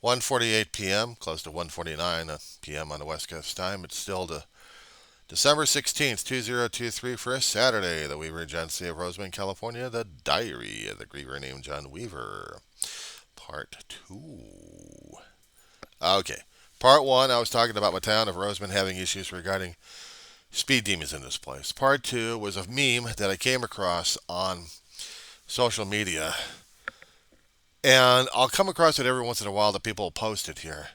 1:48 p.m., close to 1:49 p.m. on the West Coast time. It's still December 16th, 2023 for a Saturday. The Weaver Agency of Roseman, California. The Diary of the Griever named John Weaver. Part 2. Okay. Part 1, I was talking about my town of Roseman having issues regarding speed demons in this place. Part 2 was a meme that I came across on social media. And I'll come across it every once in a while that people post it here.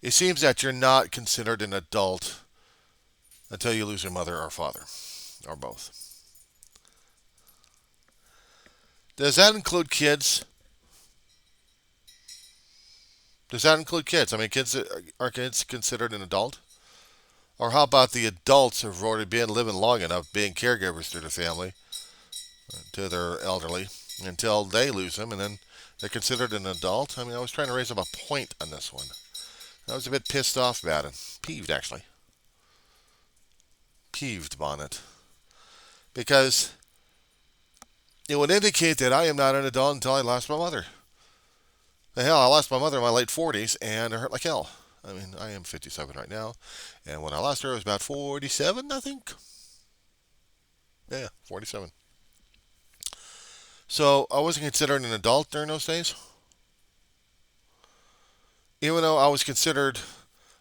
It seems that you're not considered an adult until you lose your mother or father, or both. Does that include kids? Does that include kids? I mean, are kids considered an adult? Or how about the adults who've already been living long enough, being caregivers to their family, to their elderly, until they lose them, and then they're considered an adult? I mean, I was trying to raise up a point on this one. I was a bit pissed off about it. Peeved, actually. Peeved about it. Because it would indicate that I am not an adult until I lost my mother. The hell, I lost my mother in my late 40s, and it hurt like hell. I mean, I am 57 right now, and when I lost her, I was about 47, I think. Yeah, 47. So I wasn't considered an adult during those days. Even though I was considered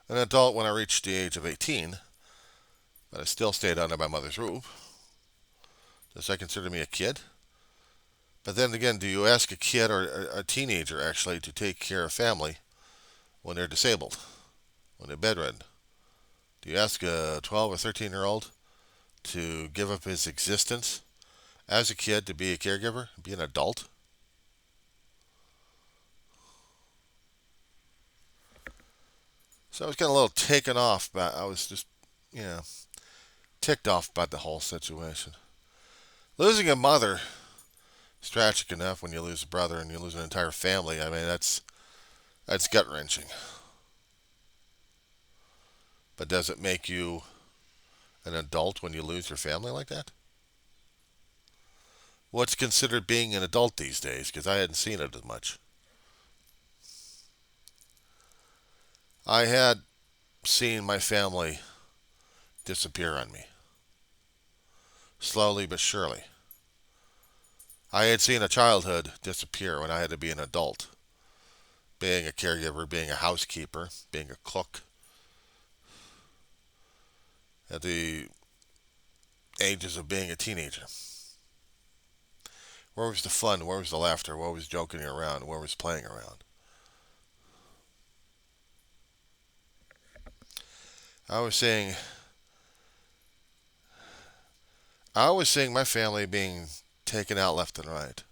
an adult when I reached the age of 18, but I still stayed under my mother's roof. Does that consider me a kid? But then again, do you ask a kid or a teenager actually to take care of family when they're disabled, when they're bedridden? Do you ask a 12 or 13-year-old to give up his existence as a kid to be a caregiver, be an adult? So I was getting a little taken off, but I was just, ticked off about the whole situation. Losing a mother is tragic enough when you lose a brother and you lose an entire family. I mean, that's gut wrenching. But does it make you an adult when you lose your family like that? What's considered being an adult these days? Because I hadn't seen it as much. I had seen my family disappear on me, slowly but surely. I had seen a childhood disappear when I had to be an adult, being a caregiver, being a housekeeper, being a cook. At the ages of being a teenager. Where was the fun? Where was the laughter? Where was joking around? Where was playing around? I was seeing I was seeing my family being taken out left and right.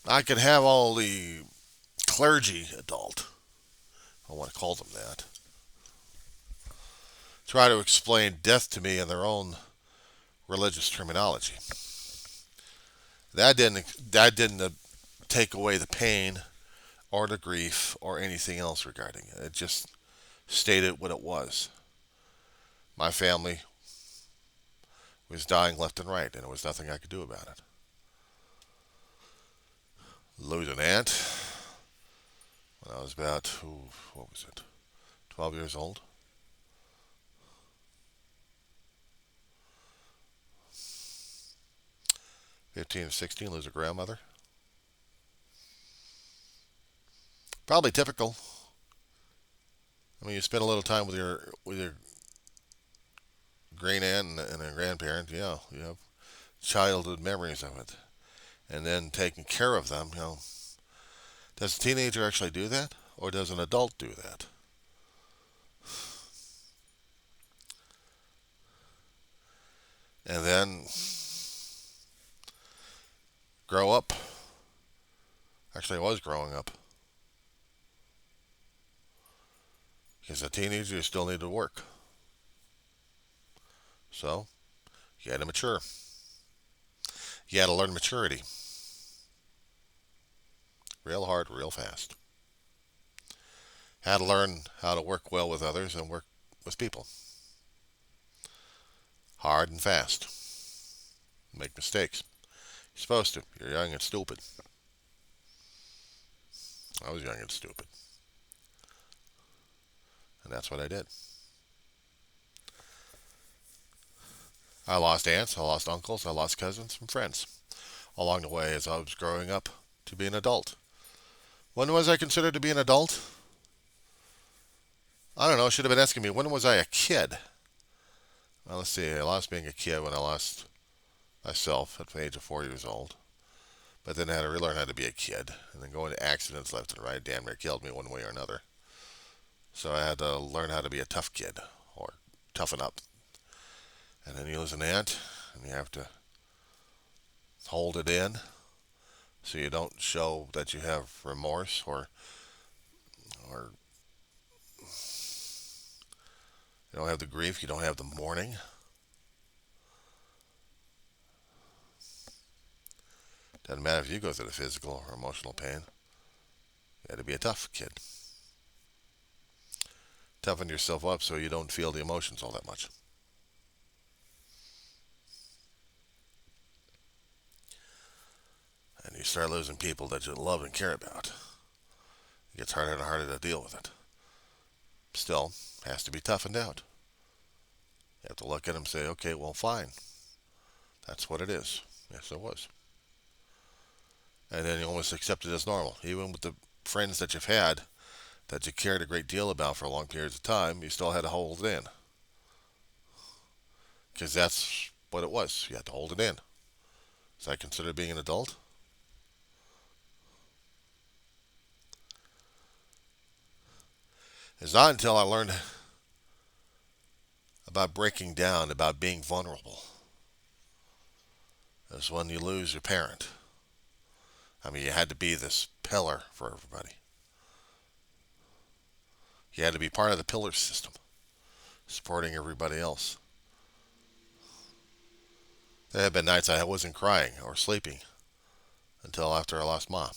I could have all the clergy adult, I want to call them that, try to explain death to me in their own religious terminology. That didn't take away the pain or the grief or anything else regarding it. It just stated what it was. My family was dying left and right, and there was nothing I could do about it. Lose an aunt when I was about, what was it, 12 years old. 15 or 16, lose a grandmother. Probably typical. I mean, you spend a little time with your great aunt and a grandparent. Yeah, you have childhood memories of it, and then taking care of them. Does a teenager actually do that, or does an adult do that? And then grow up. Actually, I was growing up because a teenager you still need to work. So you had to mature. You had to learn maturity, real hard, real fast. Had to learn how to work well with others and work with people, hard and fast. Make mistakes. You're supposed to. You're young and stupid. I was young and stupid. And that's what I did. I lost aunts, I lost uncles, I lost cousins and friends along the way as I was growing up to be an adult. When was I considered to be an adult? I don't know. Should have been asking me, when was I a kid? Well, let's see. I lost being a kid when I lost myself at the age of 4 years old. But then I had to relearn how to be a kid. And then go into accidents left and right damn near killed me one way or another. So I had to learn how to be a tough kid or toughen up. And then you lose an aunt and you have to hold it in so you don't show that you have remorse or you don't have the grief, you don't have the mourning. Doesn't matter if you go through the physical or emotional pain. You got to be a tough kid. Toughen yourself up so you don't feel the emotions all that much. And you start losing people that you love and care about. It gets harder and harder to deal with it. Still, has to be toughened out. You have to look at them and say, okay, well, fine. That's what it is. Yes, it was. And then you almost accept it as normal. Even with the friends that you've had that you cared a great deal about for long periods of time, you still had to hold it in. Because that's what it was. You had to hold it in. Is that considered being an adult? It's not until I learned about breaking down, about being vulnerable. Is when you lose your parent. I mean, you had to be this pillar for everybody. You had to be part of the pillar system, supporting everybody else. There have been nights I wasn't crying or sleeping until after I lost Mom.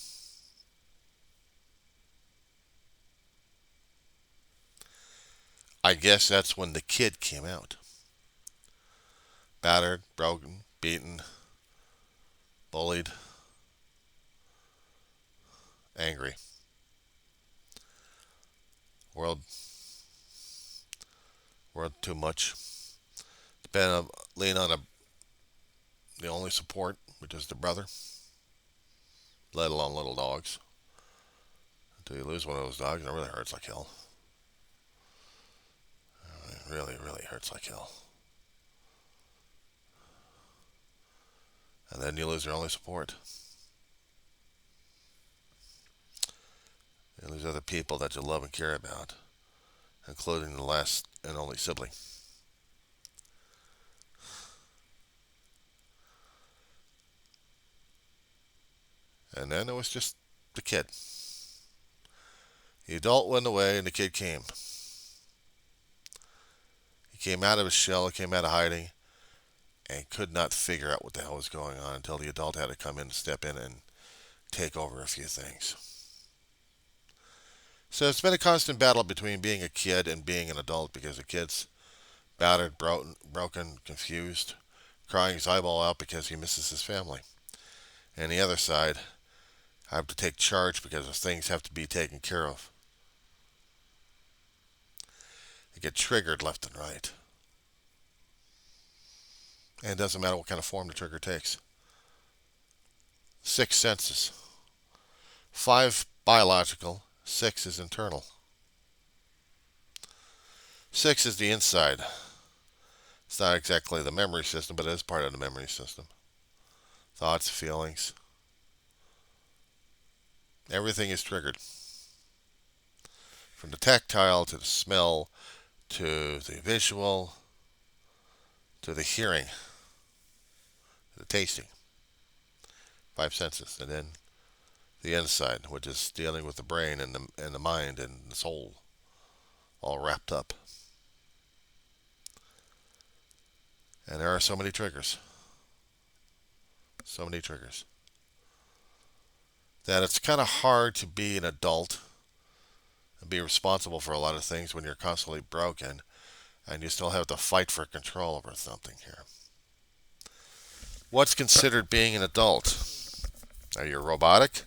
I guess that's when the kid came out. Battered, broken, beaten, bullied, angry. World, world too much. Been a lean on the only support, which is the brother, let alone little dogs. Until you lose one of those dogs, it really hurts like hell. It really, really hurts like hell. And then you lose your only support. You lose other people that you love and care about, including the last and only sibling. And then it was just the kid. The adult went away and the kid came. He came out of his shell, he came out of hiding, and could not figure out what the hell was going on until the adult had to come in and step in and take over a few things. So it's been a constant battle between being a kid and being an adult because the kid's battered, broken, confused, crying his eyeball out because he misses his family. And the other side, I have to take charge because things have to be taken care of. They get triggered left and right. And it doesn't matter what kind of form the trigger takes. 6 senses. 5 biological, 6 is internal. 6 is the inside. It's not exactly the memory system, but it is part of the memory system. Thoughts, feelings. Everything is triggered. From the tactile to the smell to the visual to the hearing to the tasting. 5 senses. And then the inside, which is dealing with the brain and the mind and the soul, all wrapped up. And there are so many triggers. So many triggers. That it's kind of hard to be an adult and be responsible for a lot of things when you're constantly broken and you still have to fight for control over something here. What's considered being an adult? Are you robotic?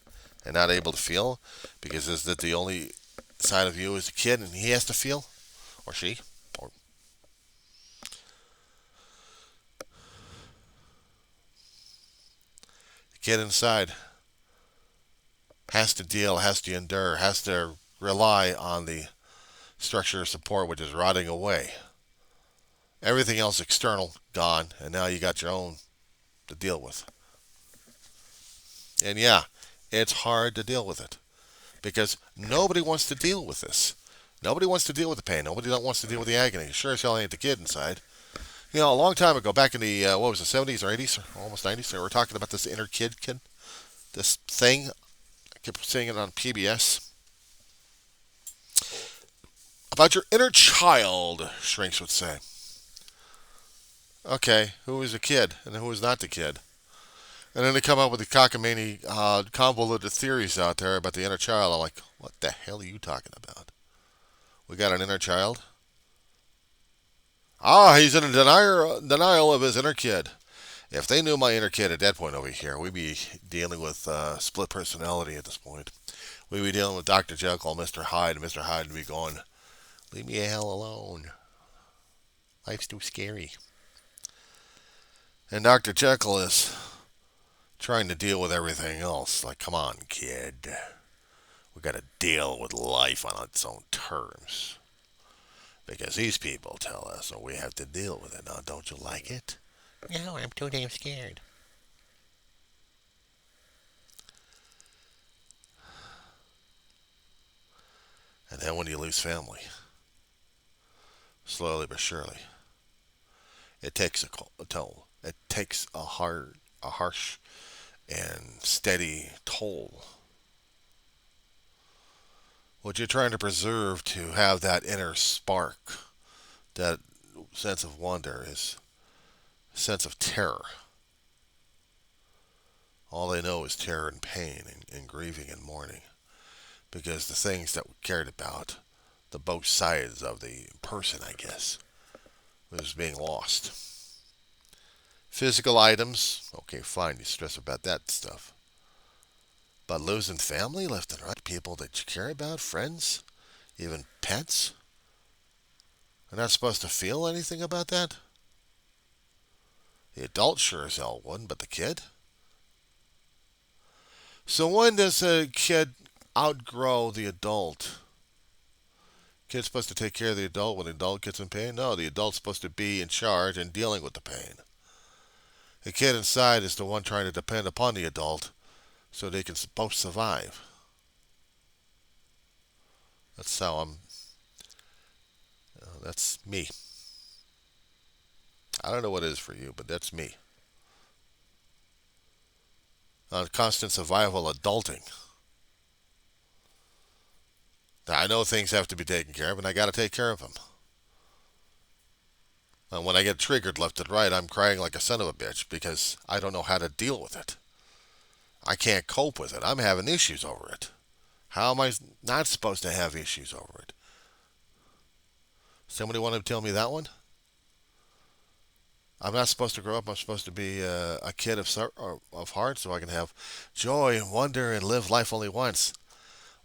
and not able to feel? Because is that the only side of you as a kid and he has to feel? Or she? Or the kid inside has to deal, has to endure, has to rely on the structure of support which is rotting away. Everything else external, gone, and now you got your own to deal with. And yeah, it's hard to deal with it because nobody wants to deal with this. Nobody wants to deal with the pain. Nobody wants to deal with the agony. Sure as hell ain't the kid inside. You know, a long time ago, back in the, what was it, 70s or 80s, or almost 90s, they were talking about this inner kid, this thing. I kept seeing it on PBS. About your inner child, shrinks would say. Okay, who is a kid and who is not the kid? And then they come up with the cockamamie, convoluted theories out there about the inner child. I'm like, what the hell are you talking about? We got an inner child? Ah, he's in a denial of his inner kid. If they knew my inner kid at that point over here, we'd be dealing with split personality at this point. We'd be dealing with Dr. Jekyll and Mr. Hyde, and Mr. Hyde would be going, leave me the hell alone. Life's too scary. And Dr. Jekyll is trying to deal with everything else. Like, come on, kid. We got to deal with life on its own terms. Because these people tell us that we have to deal with it. Now, don't you like it? No, I'm too damn scared. And then when you lose family, slowly but surely, it takes a toll. It takes a harsh and steady toll. What you're trying to preserve to have that inner spark, that sense of wonder, is a sense of terror. All they know is terror and pain and grieving and mourning. Because the things that we cared about, the both sides of the person, I guess, was being lost. Physical items, okay, fine, you stress about that stuff. But losing family left and right, people that you care about, friends, even pets, they're not supposed to feel anything about that? The adult sure as hell wouldn't, but the kid? So when does a kid outgrow the adult? Kid's supposed to take care of the adult when the adult gets in pain? No, the adult's supposed to be in charge and dealing with the pain. The kid inside is the one trying to depend upon the adult so they can both survive. That's how that's me. I don't know what it is for you, but that's me. Constant survival adulting. Now, I know things have to be taken care of, and I got to take care of them. And when I get triggered left and right, I'm crying like a son of a bitch because I don't know how to deal with it. I can't cope with it. I'm having issues over it. How am I not supposed to have issues over it? Somebody want to tell me that one? I'm not supposed to grow up. I'm supposed to be a kid of heart so I can have joy and wonder and live life only once.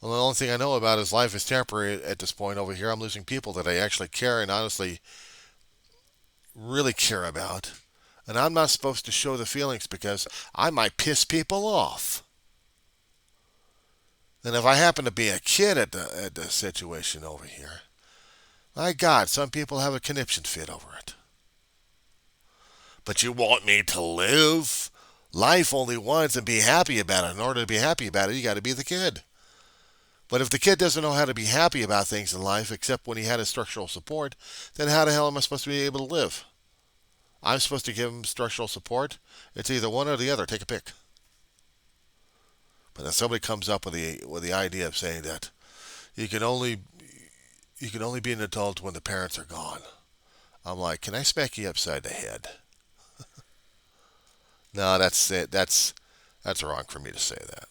Well, the only thing I know about is life is temporary at this point over here. I'm losing people that I actually care and honestly really care about. And I'm not supposed to show the feelings because I might piss people off. And if I happen to be a kid at the situation over here, my God, some people have a conniption fit over it. But you want me to live life only once and be happy about it. In order to be happy about it, you got to be the kid. But if the kid doesn't know how to be happy about things in life except when he had his structural support, then how the hell am I supposed to be able to live? I'm supposed to give him structural support. It's either one or the other. Take a pick. But then somebody comes up with the idea of saying that you can only be an adult when the parents are gone. I'm like, can I smack you upside the head? No, that's it. That's wrong for me to say that.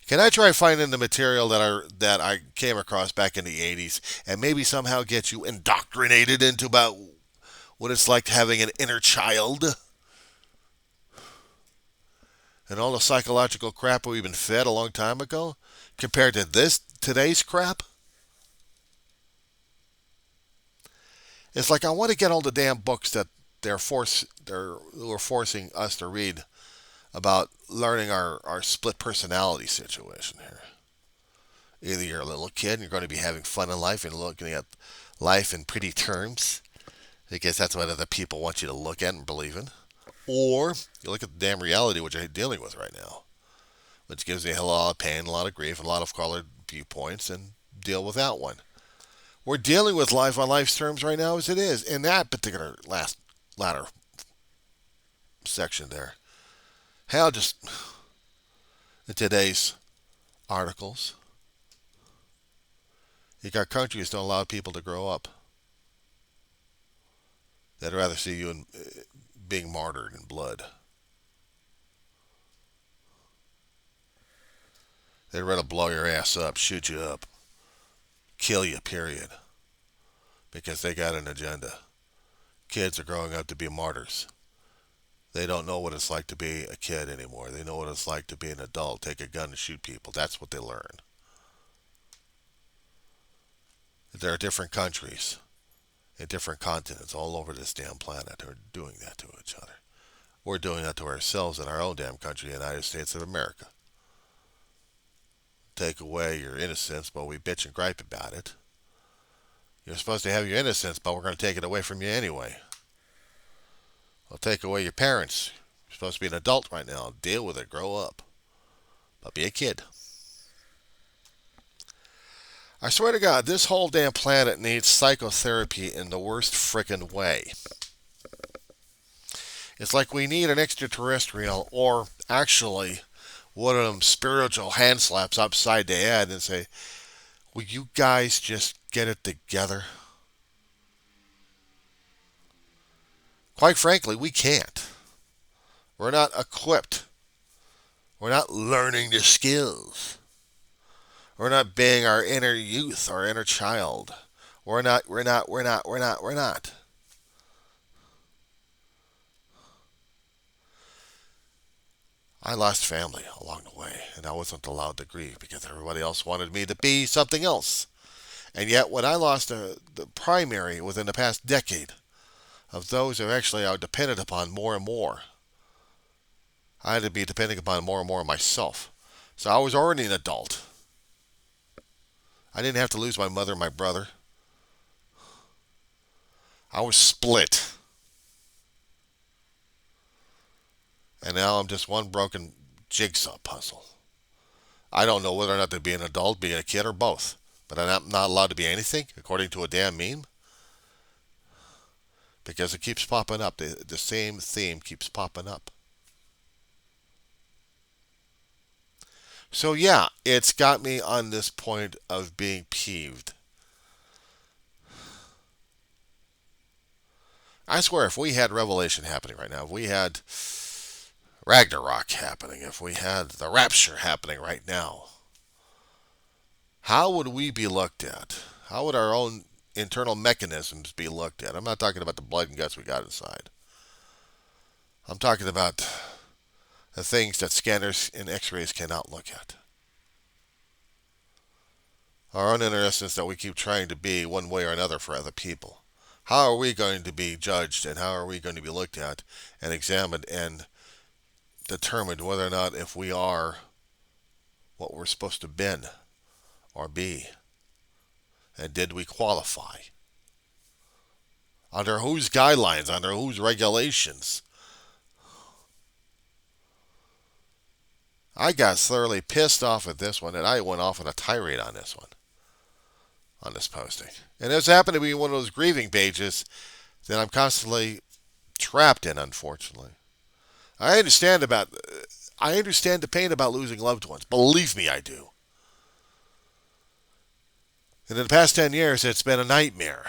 Can I try finding the material that I came across back in the 80s and maybe somehow get you indoctrinated into about what it's like having an inner child? and all the psychological crap we've been fed a long time ago compared to today's crap. It's like I want to get all the damn books that they're forcing us to read about learning our split personality situation here. Either you're a little kid and you're going to be having fun in life and looking at life in pretty terms, because that's what other people want you to look at and believe in. Or you look at the damn reality which you're dealing with right now, which gives you a lot of pain, a lot of grief, a lot of colored viewpoints, and deal with that one. We're dealing with life on life's terms right now as it is in that particular latter section there. Hell, just in today's articles, you got countries that don't allow people to grow up. They'd rather see you being martyred in blood. They'd rather blow your ass up, shoot you up, kill you, period. Because they got an agenda. Kids are growing up to be martyrs. They don't know what it's like to be a kid anymore. They know what it's like to be an adult, take a gun and shoot people. That's what they learn. There are different countries in different continents all over this damn planet who are doing that to each other. We're doing that to ourselves in our own damn country, the United States of America. Take away your innocence, but we bitch and gripe about it. You're supposed to have your innocence, but we're going to take it away from you anyway. We'll take away your parents. You're supposed to be an adult right now. Deal with it. Grow up. But be a kid. I swear to God, this whole damn planet needs psychotherapy in the worst frickin' way. It's like we need an extraterrestrial, or actually one of them spiritual hand slaps upside the head and say, will you guys just get it together? Quite frankly, we can't. We're not equipped. We're not learning the skills. We're not being our inner youth, our inner child. We're not. I lost family along the way, and I wasn't allowed to grieve because everybody else wanted me to be something else. And yet, when I lost the primary within the past decade of those who actually are dependent upon more and more, I had to be depending upon more and more myself. So I was already an adult. I didn't have to lose my mother and my brother. I was split. And now I'm just one broken jigsaw puzzle. I don't know whether or not to be an adult, be a kid, or both. But I'm not allowed to be anything, according to a damn meme. Because it keeps popping up. The same theme keeps popping up. So yeah, it's got me on this point of being peeved. I swear, if we had Revelation happening right now, if we had Ragnarok happening, if we had the Rapture happening right now, how would we be looked at? How would our own internal mechanisms be looked at? I'm not talking about the blood and guts we got inside. I'm talking about the things that scanners and x-rays cannot look at. Our own inner essence that we keep trying to be one way or another for other people. How are we going to be judged, and how are we going to be looked at and examined and determined whether or not if we are what we're supposed to been or be? And did we qualify? Under whose guidelines? Under whose regulations? I got thoroughly pissed off at this one, and I went off on a tirade on this one, on this posting. And this happened to be one of those grieving pages that I'm constantly trapped in, unfortunately. I understand the pain about losing loved ones. Believe me, I do. And in the past 10 years, it's been a nightmare.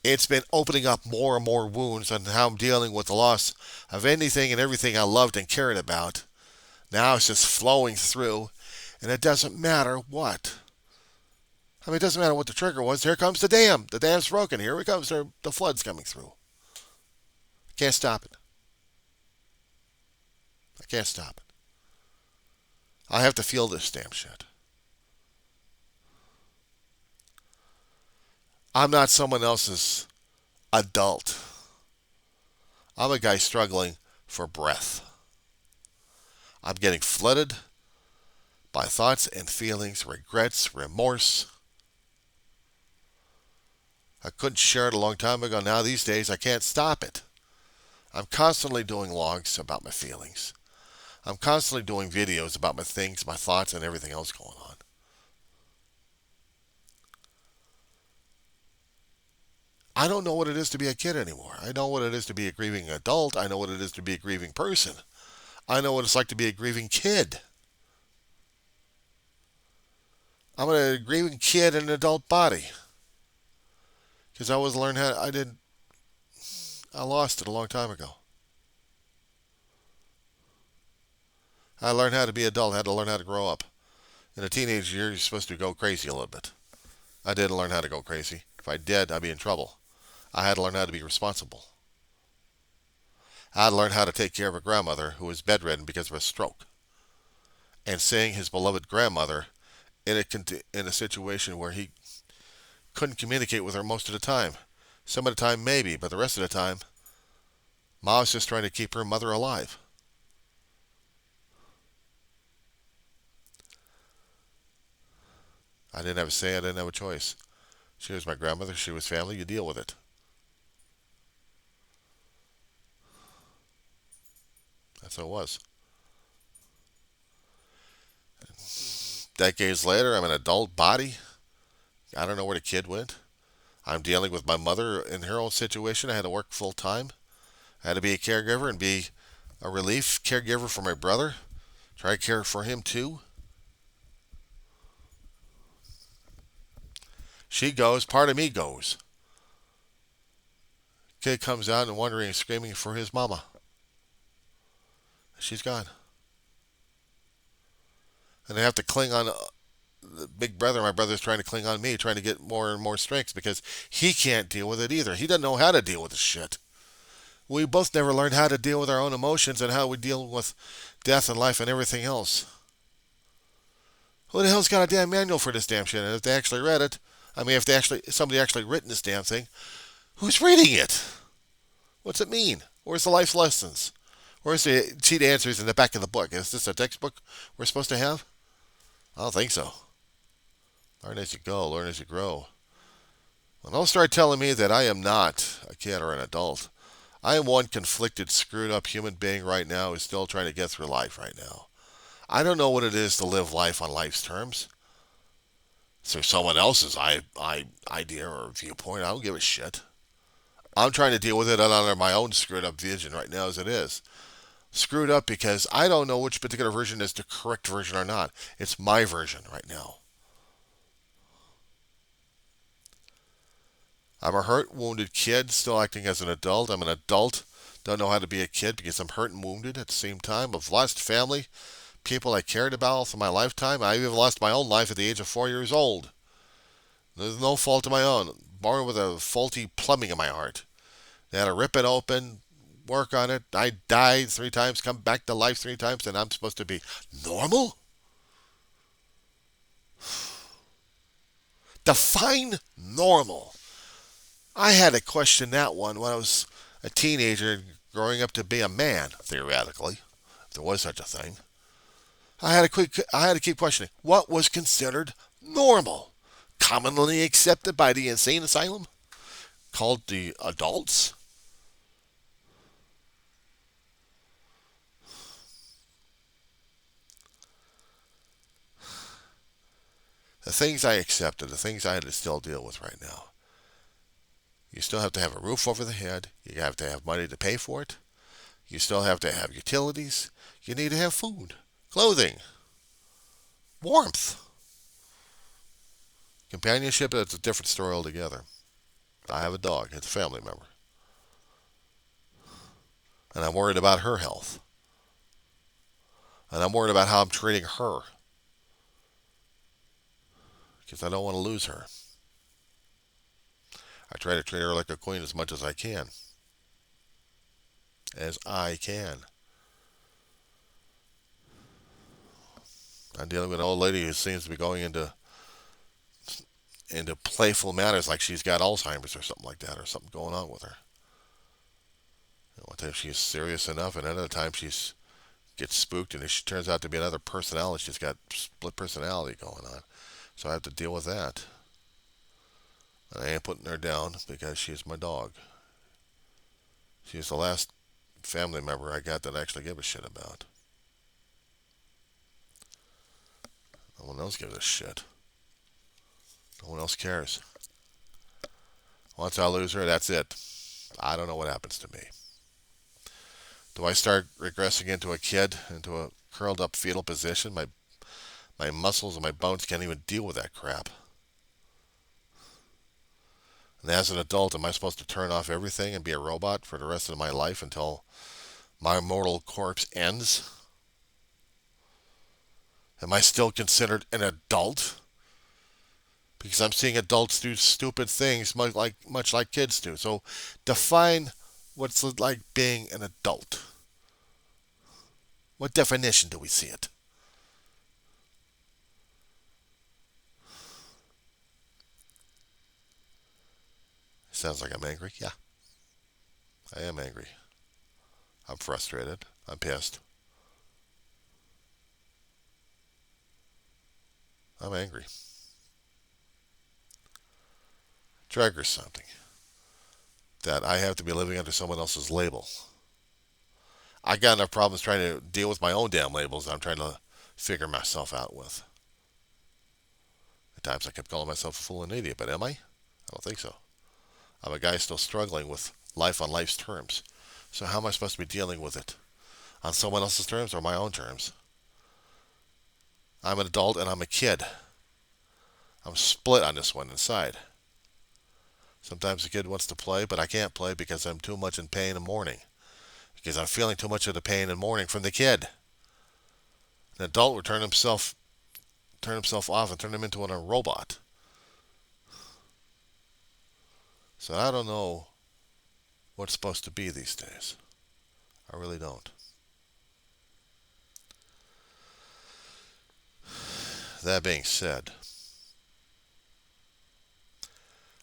It's been opening up more and more wounds on how I'm dealing with the loss of anything and everything I loved and cared about. Now it's just flowing through, and it doesn't matter what. I mean, it doesn't matter what the trigger was. Here comes the dam. The dam's broken. Here it comes. The flood's coming through. Can't stop it. I can't stop it. I have to feel this damn shit. I'm not someone else's adult. I'm a guy struggling for breath. I'm getting flooded by thoughts and feelings, regrets, remorse. I couldn't share it a long time ago. Now these days I can't stop it. I'm constantly doing logs about my feelings. I'm constantly doing videos about my things, my thoughts, and everything else going on. I don't know what it is to be a kid anymore. I know what it is to be a grieving adult. I know what it is to be a grieving person. I know what it's like to be a grieving kid. I'm a grieving kid in an adult body. Because I was learned how, I lost it a long time ago. I learned how to be adult. I had to learn how to grow up. In a teenage year, you're supposed to go crazy a little bit. I didn't learn how to go crazy. If I did, I'd be in trouble. I had to learn how to be responsible. I had to learn how to take care of a grandmother who was bedridden because of a stroke. And seeing his beloved grandmother in a situation where he couldn't communicate with her most of the time. Some of the time, maybe, but the rest of the time, Ma was just trying to keep her mother alive. I didn't have a say. I didn't have a choice. She was my grandmother. She was family. You deal with it. That's how it was. Decades later, I'm an adult body. I don't know where the kid went. I'm dealing with my mother in her own situation. I had to work full time. I had to be a caregiver and be a relief caregiver for my brother. Try to care for him too. She goes, part of me goes. Kid comes out and wondering and screaming for his mama. She's gone. And I have to cling on the big brother. My brother's trying to cling on me, trying to get more and more strength because he can't deal with it either. He doesn't know how to deal with this shit. We both never learned how to deal with our own emotions and how we deal with death and life and everything else. Who the hell's got a damn manual for this damn shit? And if they actually read it, if somebody actually written this damn thing, who's reading it? What's it mean? Where's the life lessons? Where's the cheat answers in the back of the book? Is this a textbook we're supposed to have? I don't think so. Learn as you go, learn as you grow. Well, don't start telling me that I am not a kid or an adult. I am one conflicted, screwed up human being right now who's still trying to get through life right now. I don't know what it is to live life on life's terms. So someone else's idea or viewpoint, I don't give a shit. I'm trying to deal with it under my own screwed up vision right now as it is. Screwed up because I don't know which particular version is the correct version or not. It's my version right now. I'm a hurt, wounded kid still acting as an adult. I'm an adult, don't know how to be a kid because I'm hurt and wounded at the same time. I've lost family, people I cared about for my lifetime. I even lost my own life at the age of 4 years old. There's no fault of my own. Born with a faulty plumbing in my heart. They had to rip it open, work on it. I died 3 times, come back to life 3 times, and I'm supposed to be normal? Define normal. I had to question that one when I was a teenager growing up to be a man, theoretically, if there was such a thing. I had to keep questioning what was considered normal, commonly accepted by the insane asylum, called the adults. The things I accepted, the things I had to still deal with right now. You still have to have a roof over the head. You have to have money to pay for it. You still have to have utilities. You need to have food, clothing, warmth. Companionship, that's a different story altogether. I have a dog. It's a family member. And I'm worried about her health. And I'm worried about how I'm treating her. Because I don't want to lose her. I try to treat her like a queen as much as I can. As I can. I'm dealing with an old lady who seems to be going into playful matters like she's got Alzheimer's or something like that, or something going on with her. One time she's serious enough, and another time she's gets spooked, and she turns out to be another personality. She's got split personality going on, so I have to deal with that. And I ain't putting her down because she's my dog. She's the last family member I got that I actually give a shit about. No one else gives a shit. No one else cares. Once I lose her, that's it. I don't know what happens to me. Do I start regressing into a kid, into a curled up fetal position? My muscles and my bones can't even deal with that crap. And as an adult, am I supposed to turn off everything and be a robot for the rest of my life until my mortal corpse ends? Am I still considered an adult? Because I'm seeing adults do stupid things much like kids do. So define what's it like being an adult. What definition do we see it? Sounds like I'm angry. Yeah, I am angry. I'm frustrated. I'm pissed. I'm angry. Triggers something that I have to be living under someone else's label. I got enough problems trying to deal with my own damn labels that I'm trying to figure myself out with. At times I kept calling myself a fool and an idiot, but am I? I don't think so. I'm a guy still struggling with life on life's terms. So how am I supposed to be dealing with it? On someone else's terms or my own terms? I'm an adult and I'm a kid. I'm split on this one inside. Sometimes the kid wants to play, but I can't play because I'm too much in pain and mourning. Because I'm feeling too much of the pain and mourning from the kid. An adult would turn himself off and turn him into a robot. So I don't know what's supposed to be these days. I really don't. That being said,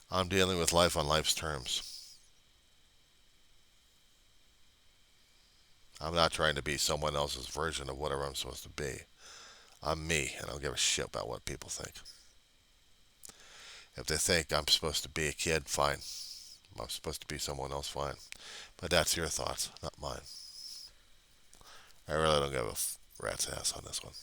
I'm dealing with life on life's terms. I'm not trying to be someone else's version of whatever I'm supposed to be. I'm me, and I don't give a shit about what people think. If they think I'm supposed to be a kid, fine. If I'm supposed to be someone else, fine. But that's your thoughts, not mine. I really don't give a rat's ass on this one.